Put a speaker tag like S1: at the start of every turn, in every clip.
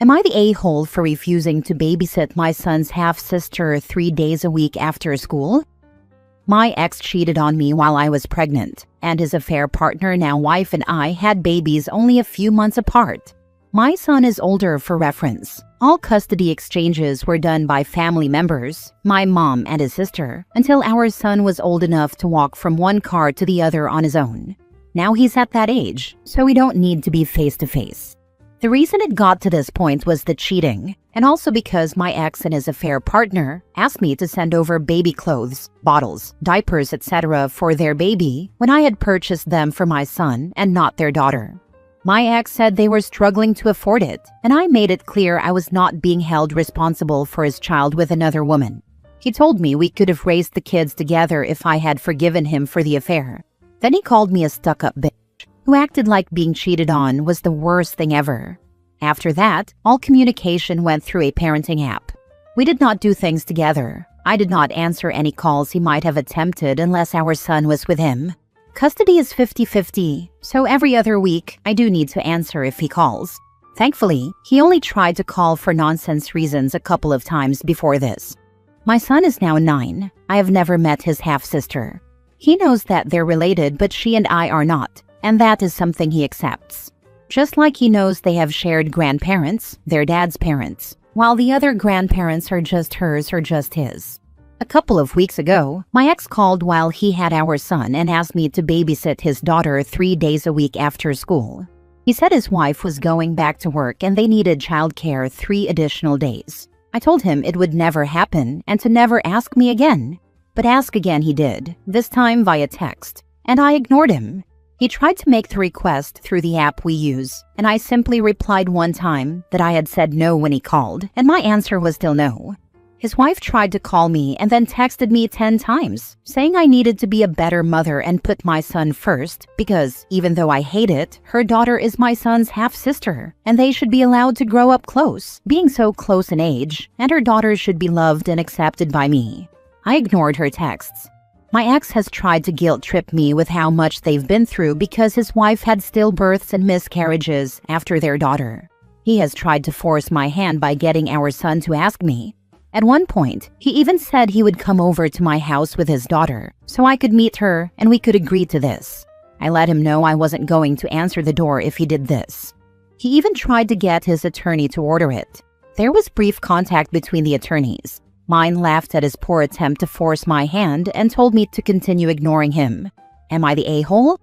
S1: Am I the a-hole for refusing to babysit my son's half-sister 3 days a week after school? My ex cheated on me while I was pregnant, and his affair partner, now wife, and I had babies only a few months apart. My son is older. For reference, all custody exchanges were done by family members, my mom and his sister, until our son was old enough to walk from one car to the other on his own. Now he's at that age, so we don't need to be face-to-face. The reason it got to this point was the cheating, and also because my ex and his affair partner asked me to send over baby clothes, bottles, diapers, etc. for their baby when I had purchased them for my son and not their daughter. My ex said they were struggling to afford it, and I made it clear I was not being held responsible for his child with another woman. He told me we could have raised the kids together if I had forgiven him for the affair. Then he called me a stuck-up bitch who acted like being cheated on was the worst thing ever. After that, all communication went through a parenting app. We did not do things together. I did not answer any calls he might have attempted unless our son was with him. Custody is 50-50, so every other week I do need to answer if he calls. Thankfully, he only tried to call for nonsense reasons a couple of times before this. My son is now 9. I have never met his half-sister. He knows that they're related, but she and I are not, and that is something he accepts. Just like he knows they have shared grandparents, their dad's parents, while the other grandparents are just hers or just his. A couple of weeks ago, my ex called while he had our son and asked me to babysit his daughter 3 days a week after school. He said his wife was going back to work and they needed childcare 3 additional days. I told him it would never happen and to never ask me again. But ask again he did, this time via text, and I ignored him. He tried to make the request through the app we use, and I simply replied one time that I had said no when he called, and my answer was still no. His wife tried to call me and then texted me 10 times, saying I needed to be a better mother and put my son first because, even though I hate it, her daughter is my son's half-sister, and they should be allowed to grow up close, being so close in age, and her daughter should be loved and accepted by me. I ignored her texts. My ex has tried to guilt-trip me with how much they've been through because his wife had stillbirths and miscarriages after their daughter. He has tried to force my hand by getting our son to ask me. At one point, he even said he would come over to my house with his daughter, so I could meet her and we could agree to this. I let him know I wasn't going to answer the door if he did this. He even tried to get his attorney to order it. There was brief contact between the attorneys. Mine laughed at his poor attempt to force my hand and told me to continue ignoring him. Am I the a-hole?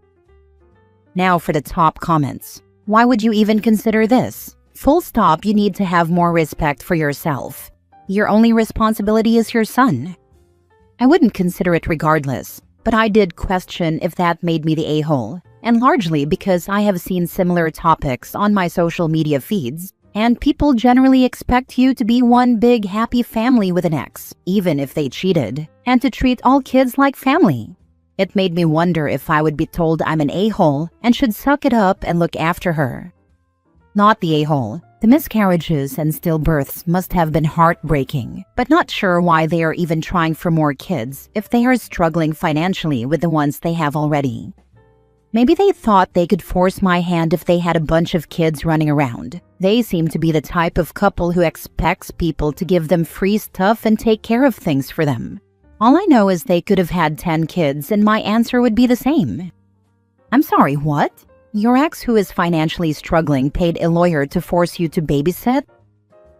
S1: Now for the top comments. Why would you even consider this? Full stop, you need to have more respect for yourself. Your only responsibility is your son. I wouldn't consider it regardless, but I did question if that made me the a-hole, and largely because I have seen similar topics on my social media feeds, and people generally expect you to be one big happy family with an ex, even if they cheated, and to treat all kids like family. It made me wonder if I would be told I'm an a-hole and should suck it up and look after her. Not the a-hole. The miscarriages and stillbirths must have been heartbreaking, but not sure why they are even trying for more kids if they are struggling financially with the ones they have already. Maybe they thought they could force my hand if they had a bunch of kids running around. They seem to be the type of couple who expects people to give them free stuff and take care of things for them. All I know is they could have had 10 kids and my answer would be the same. I'm sorry, what? Your ex who is financially struggling paid a lawyer to force you to babysit?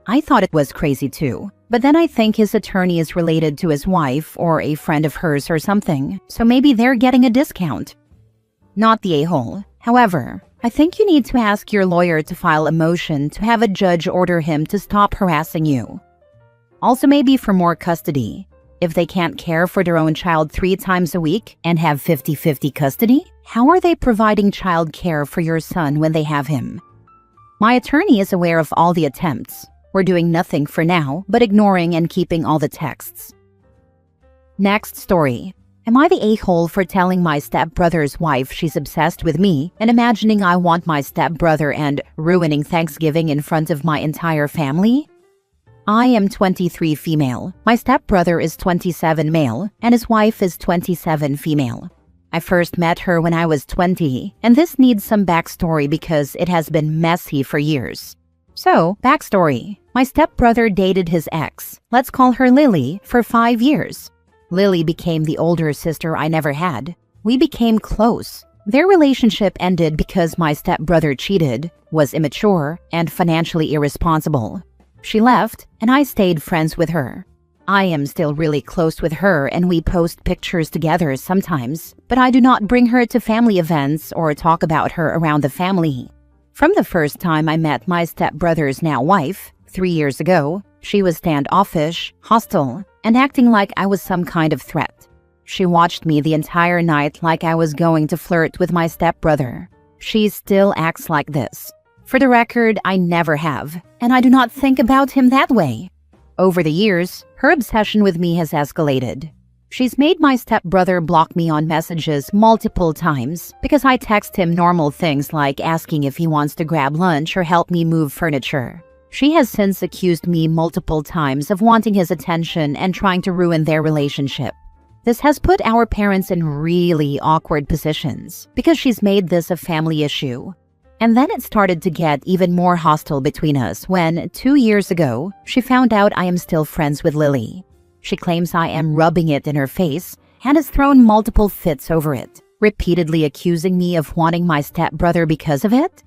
S1: I thought it was crazy too, but then I think his attorney is related to his wife or a friend of hers or something, so maybe they're getting a discount. Not the a-hole. However, I think you need to ask your lawyer to file a motion to have a judge order him to stop harassing you. Also maybe for more custody. If they can't care for their own child 3 times a week and have 50-50 custody, how are they providing child care for your son when they have him? My attorney is aware of all the attempts. We're doing nothing for now, but ignoring and keeping all the texts. Next story. Am I the a-hole for telling my stepbrother's wife she's obsessed with me and imagining I want my stepbrother and ruining Thanksgiving in front of my entire family? I am 23 female. My stepbrother is 27 male, and his wife is 27 female. I first met her when I was 20, and this needs some backstory because it has been messy for years. So, backstory. My stepbrother dated his ex, let's call her Lily, for 5 years. Lily became the older sister I never had. We became close. Their relationship ended because my stepbrother cheated, was immature, and financially irresponsible. She left, and I stayed friends with her. I am still really close with her and we post pictures together sometimes, but I do not bring her to family events or talk about her around the family. From the first time I met my stepbrother's now wife, 3 years ago, she was standoffish, hostile, and acting like I was some kind of threat. She watched me the entire night like I was going to flirt with my stepbrother. She still acts like this. For the record, I never have, and I do not think about him that way. Over the years, her obsession with me has escalated. She's made my stepbrother block me on messages multiple times because I text him normal things like asking if he wants to grab lunch or help me move furniture. She has since accused me multiple times of wanting his attention and trying to ruin their relationship. This has put our parents in really awkward positions because she's made this a family issue. And then it started to get even more hostile between us when, 2 years ago, she found out I am still friends with Lily. She claims I am rubbing it in her face and has thrown multiple fits over it, repeatedly accusing me of wanting my stepbrother because of it.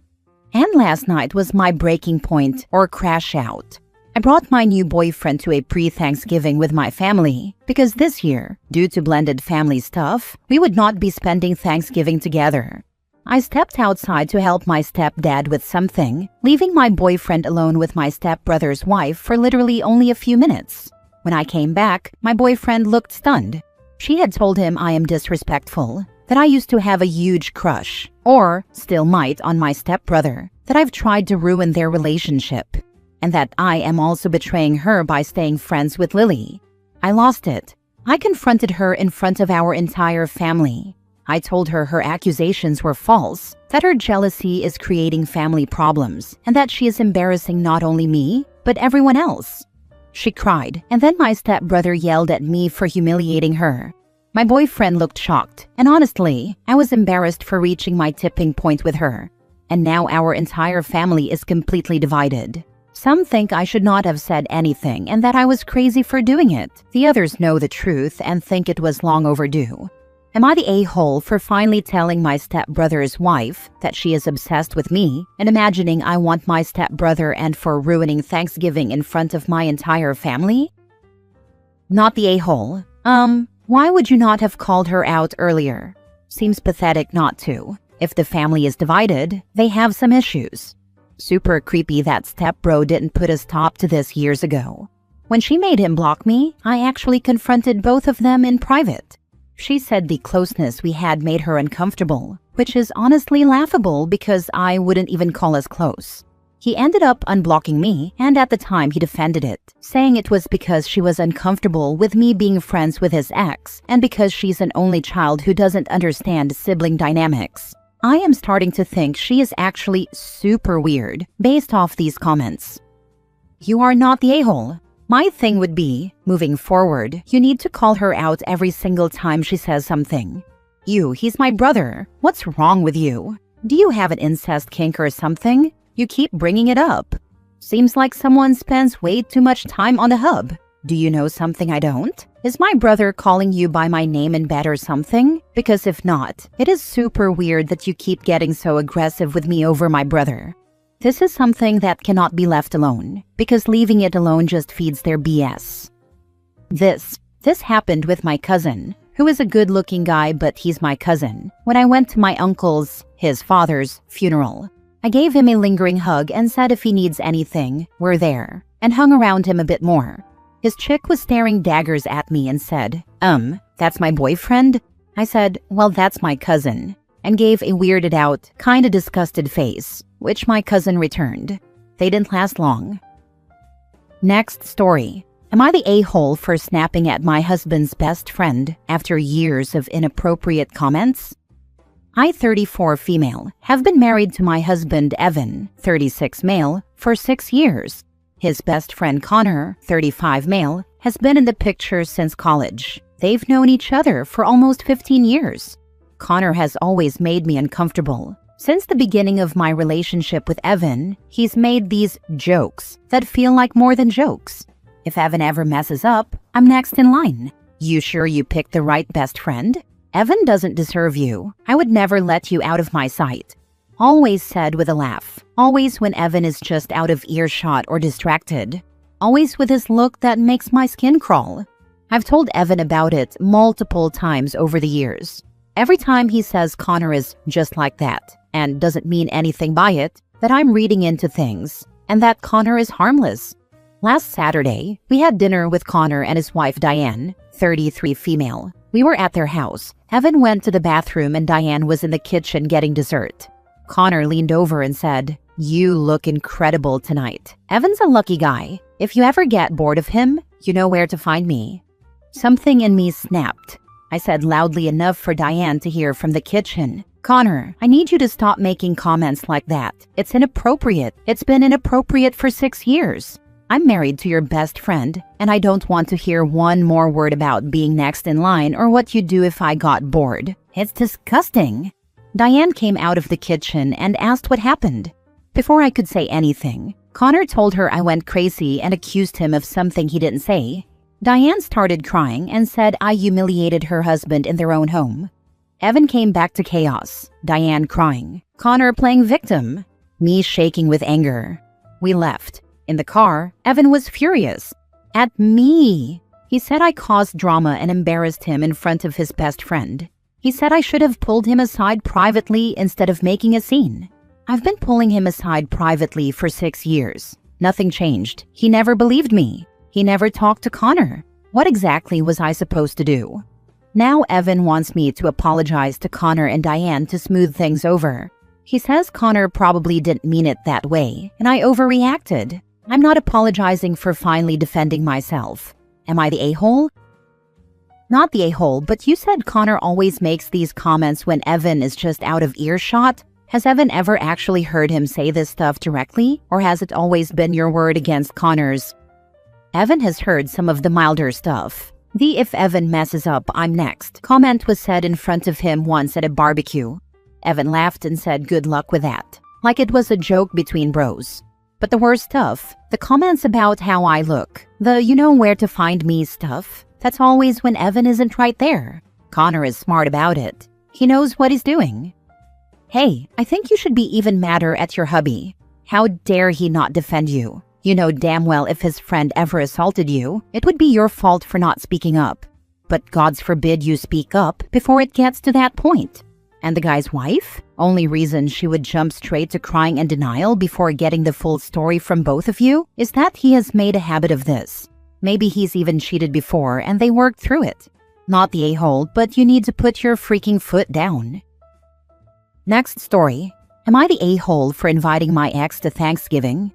S1: And last night was my breaking point or crash out. I brought my new boyfriend to a pre-Thanksgiving with my family because this year, due to blended family stuff, we would not be spending Thanksgiving together. I stepped outside to help my stepdad with something, leaving my boyfriend alone with my stepbrother's wife for literally only a few minutes. When I came back, my boyfriend looked stunned. She had told him I am disrespectful, that I used to have a huge crush, or still might, on my stepbrother, that I've tried to ruin their relationship, and that I am also betraying her by staying friends with Lily. I lost it. I confronted her in front of our entire family. I told her her accusations were false, that her jealousy is creating family problems, and that she is embarrassing not only me, but everyone else. She cried, and then my stepbrother yelled at me for humiliating her. My boyfriend looked shocked, and honestly, I was embarrassed for reaching my tipping point with her. And now our entire family is completely divided. Some think I should not have said anything and that I was crazy for doing it. The others know the truth and think it was long overdue. Am I the a-hole for finally telling my stepbrother's wife that she is obsessed with me and imagining I want my stepbrother and for ruining Thanksgiving in front of my entire family? Not the a-hole. Why would you not have called her out earlier? Seems pathetic not to. If the family is divided, they have some issues. Super creepy that stepbro didn't put a stop to this years ago. When she made him block me, I actually confronted both of them in private. She said the closeness we had made her uncomfortable, which is honestly laughable because I wouldn't even call us close. He ended up unblocking me, and at the time he defended it, saying it was because she was uncomfortable with me being friends with his ex, and because she's an only child who doesn't understand sibling dynamics. I am starting to think she is actually super weird, based off these comments. You are not the a-hole. My thing would be, moving forward, you need to call her out every single time she says something. He's my brother. What's wrong with you? Do you have an incest kink or something? You keep bringing it up. Seems like someone spends way too much time on the hub. Do you know something I don't? Is my brother calling you by my name in bed or something? Because if not, it is super weird that you keep getting so aggressive with me over my brother. This is something that cannot be left alone, because leaving it alone just feeds their BS. This happened with my cousin, who is a good-looking guy, but he's my cousin. When I went to my uncle's, his father's, funeral, I gave him a lingering hug and said if he needs anything, we're there, and hung around him a bit more. His chick was staring daggers at me and said, that's my boyfriend? I said, well, that's my cousin, and gave a weirded out, kinda disgusted face, which my cousin returned. They didn't last long. Next story. Am I the a-hole for snapping at my husband's best friend after years of inappropriate comments? I, 34 female, have been married to my husband Evan, 36 male, for 6 years. His best friend Connor, 35 male, has been in the picture since college. They've known each other for almost 15 years. Connor has always made me uncomfortable. Since the beginning of my relationship with Evan, he's made these jokes that feel like more than jokes. If Evan ever messes up, I'm next in line. You sure you picked the right best friend? Evan doesn't deserve you. I would never let you out of my sight. Always said with a laugh. Always when Evan is just out of earshot or distracted. Always with his look that makes my skin crawl. I've told Evan about it multiple times over the years. Every time he says Connor is just like that and doesn't mean anything by it, that I'm reading into things and that Connor is harmless. Last Saturday, we had dinner with Connor and his wife Diane, 33 female. We were at their house. Evan went to the bathroom and Diane was in the kitchen getting dessert. Connor leaned over and said, "You look incredible tonight." Evan's a lucky guy. If you ever get bored of him, you know where to find me. Something in me snapped. I said loudly enough for Diane to hear from the kitchen. "Connor, I need you to stop making comments like that. It's inappropriate. It's been inappropriate for 6 years. I'm married to your best friend, and I don't want to hear one more word about being next in line or what you'd do if I got bored. It's disgusting." Diane came out of the kitchen and asked what happened. Before I could say anything, Connor told her I went crazy and accused him of something he didn't say. Diane started crying and said I humiliated her husband in their own home. Evan came back to chaos, Diane crying, Connor playing victim, me shaking with anger. We left. In the car, Evan was furious. At me. He said I caused drama and embarrassed him in front of his best friend. He said I should have pulled him aside privately instead of making a scene. I've been pulling him aside privately for 6 years. Nothing changed. He never believed me. He never talked to Connor. What exactly was I supposed to do? Now Evan wants me to apologize to Connor and Diane to smooth things over. He says Connor probably didn't mean it that way, and I overreacted. I'm not apologizing for finally defending myself. Am I the a-hole? Not the a-hole, but you said Connor always makes these comments when Evan is just out of earshot. Has Evan ever actually heard him say this stuff directly, or has it always been your word against Connor's? Evan has heard some of the milder stuff. The "if Evan messes up, I'm next" comment was said in front of him once at a barbecue. Evan laughed and said good luck with that, like it was a joke between bros. But the worst stuff, the comments about how I look, the you know where to find me stuff, that's always when Evan isn't right there. Connor is smart about it. He knows what he's doing. Hey, I think you should be even madder at your hubby. How dare he not defend you? You know damn well if his friend ever assaulted you, it would be your fault for not speaking up. But God's forbid you speak up before it gets to that point. And the guy's wife? Only reason she would jump straight to crying and denial before getting the full story from both of you is that he has made a habit of this. Maybe he's even cheated before and they worked through it. Not the a-hole, but you need to put your freaking foot down. Next story. Am I the a-hole for inviting my ex to Thanksgiving?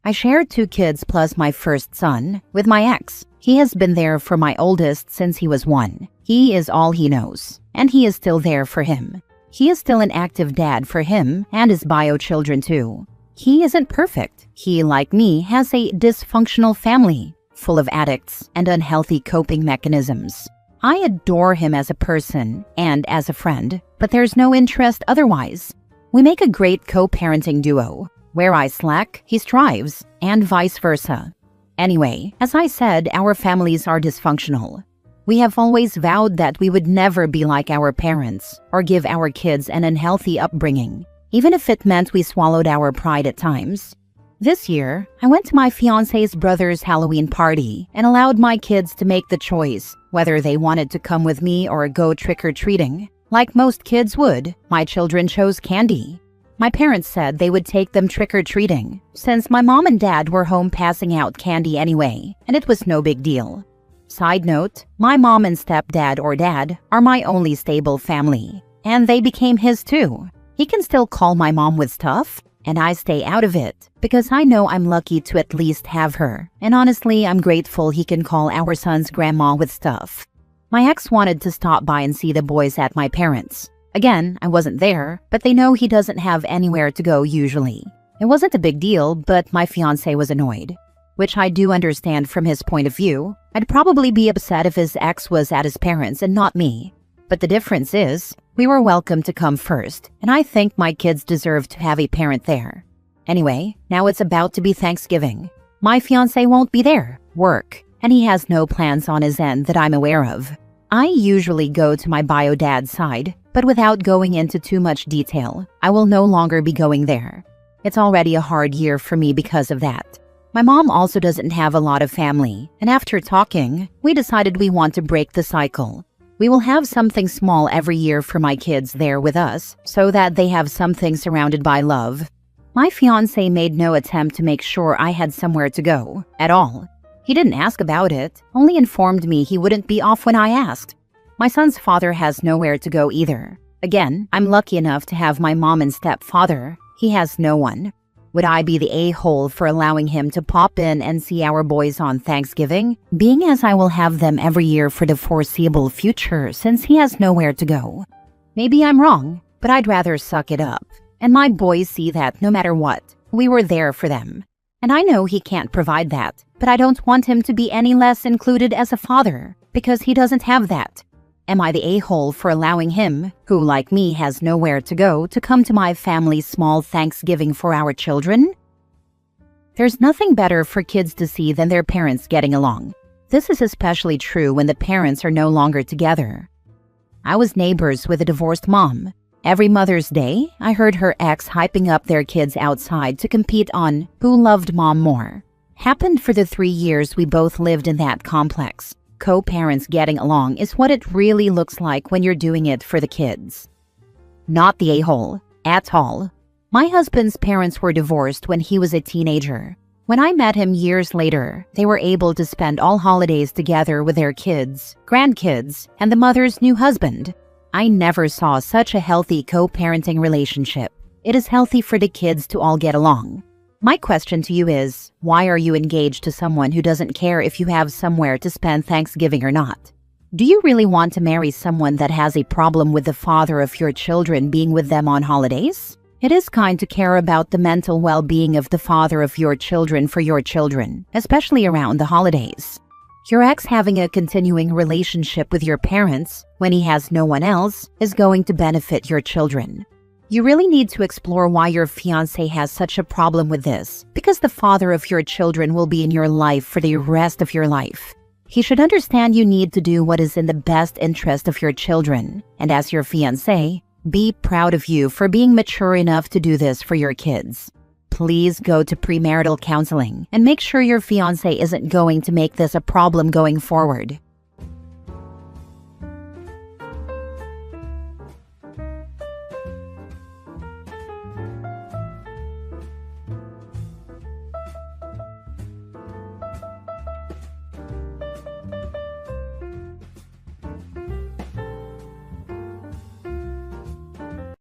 S1: I shared 2 kids plus my first son with my ex. He has been there for my oldest since he was 1. He is all he knows, and he is still there for him. He is still an active dad for him and his bio children too. He isn't perfect. He, like me, has a dysfunctional family, full of addicts and unhealthy coping mechanisms. I adore him as a person and as a friend, but there's no interest otherwise. We make a great co-parenting duo. Where I slack, he strives, and vice versa. Anyway, as I said, our families are dysfunctional. We have always vowed that we would never be like our parents or give our kids an unhealthy upbringing, even if it meant we swallowed our pride at times. This year, I went to my fiancé's brother's Halloween party and allowed my kids to make the choice whether they wanted to come with me or go trick-or-treating. Like most kids would, my children chose candy. My parents said they would take them trick-or-treating, since my mom and dad were home passing out candy anyway, and it was no big deal. Side note, my mom and stepdad or dad are my only stable family, and they became his too. He can still call my mom with stuff, and I stay out of it, because I know I'm lucky to at least have her, and honestly, I'm grateful he can call our son's grandma with stuff. My ex wanted to stop by and see the boys at my parents'. Again, I wasn't there, but they know he doesn't have anywhere to go usually. It wasn't a big deal, but my fiancé was annoyed. Which I do understand from his point of view. I'd probably be upset if his ex was at his parents' and not me. But the difference is, we were welcome to come first, and I think my kids deserve to have a parent there. Anyway, now it's about to be Thanksgiving. My fiancé won't be there, work, and he has no plans on his end that I'm aware of. I usually go to my bio dad's side, but without going into too much detail, I will no longer be going there. It's already a hard year for me because of that. My mom also doesn't have a lot of family, and after talking, we decided we want to break the cycle. We will have something small every year for my kids there with us, so that they have something surrounded by love. My fiancé made no attempt to make sure I had somewhere to go, at all. He didn't ask about it, only informed me he wouldn't be off when I asked. My son's father has nowhere to go either. Again, I'm lucky enough to have my mom and stepfather. He has no one. Would I be the a-hole for allowing him to pop in and see our boys on Thanksgiving, being as I will have them every year for the foreseeable future since he has nowhere to go? Maybe I'm wrong, but I'd rather suck it up. And my boys see that no matter what, we were there for them. And I know he can't provide that, but I don't want him to be any less included as a father, because he doesn't have that. Am I the a-hole for allowing him, who like me has nowhere to go, to come to my family's small Thanksgiving for our children? There's nothing better for kids to see than their parents getting along. This is especially true when the parents are no longer together. I was neighbors with a divorced mom. Every Mother's Day, I heard her ex hyping up their kids outside to compete on who loved mom more. Happened for the 3 years we both lived in that complex. Co-parents getting along is what it really looks like when you're doing it for the kids. Not the a-hole, at all. My husband's parents were divorced when he was a teenager. When I met him years later, they were able to spend all holidays together with their kids, grandkids, and the mother's new husband. I never saw such a healthy co-parenting relationship. It is healthy for the kids to all get along. My question to you is, why are you engaged to someone who doesn't care if you have somewhere to spend Thanksgiving or not? Do you really want to marry someone that has a problem with the father of your children being with them on holidays? It is kind to care about the mental well-being of the father of your children for your children, especially around the holidays. Your ex having a continuing relationship with your parents, when he has no one else, is going to benefit your children. You really need to explore why your fiancé has such a problem with this, because the father of your children will be in your life for the rest of your life. He should understand you need to do what is in the best interest of your children, and as your fiancé, be proud of you for being mature enough to do this for your kids. Please go to premarital counseling and make sure your fiancé isn't going to make this a problem going forward.